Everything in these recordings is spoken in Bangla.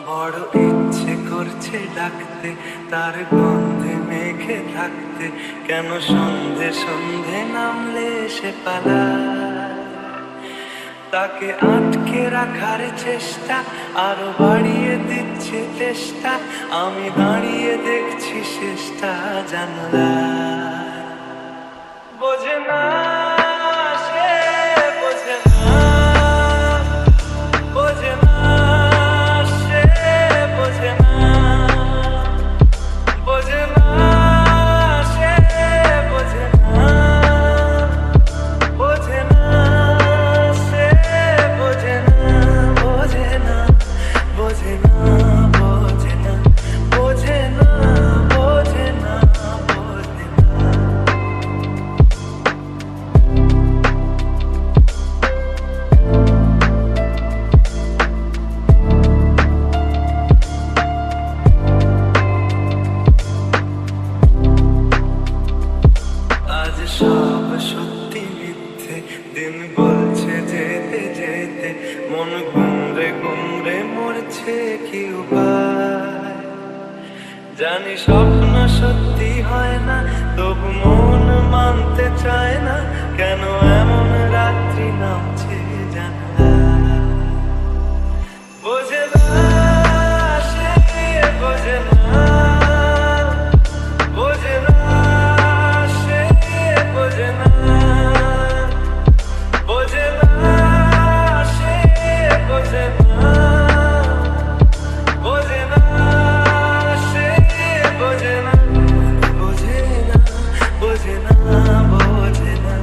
বড় ইচ্ছে করছে ডাকতে, তার গন্ধে মেখে থাকতে, কেন সন্ধে সন্ধে নামলে সে পালায়। তাকে আটকে রাখার চেষ্টা আরো বাড়িয়ে দিচ্ছে চেষ্টা, আমি দাঁড়িয়ে দেখছি শেষটা জানলায়। বোঝে না সে, বোঝে না, বোঝে না সে, বোঝে না, বোঝে না সে, বোঝে না, বোঝে না সে, বোঝে না, বোঝে না, বোঝে না, বোঝে না, বোঝে না, বোঝে না, বোঝে না। আজ সব সত্যি মিথ্যে, দিন বলছে যেতে যেতে, মন গুমড়ে গুমড়ে মরছে কি উপায়। জানি স্বপ্ন সত্যি হয় না, তবু মন মানতে চায় না, কেন এমন রাত্রি নামছে জানলায়। বোঝে না সে, বোঝে না, বোঝে না সে, বোঝে না, বোঝে না সে, বোঝে না, বোঝে না সে, বোঝে না, বোঝে না, বোঝে না, বোঝে না,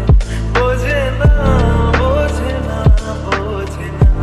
বোঝে না, বোঝে না, বোঝে না।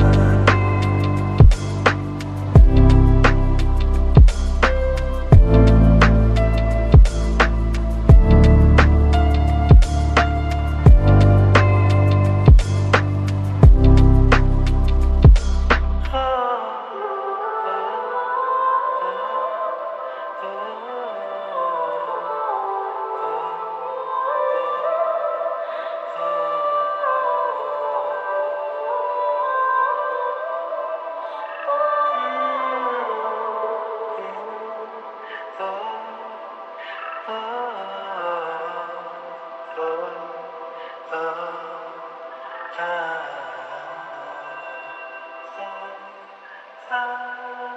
Ah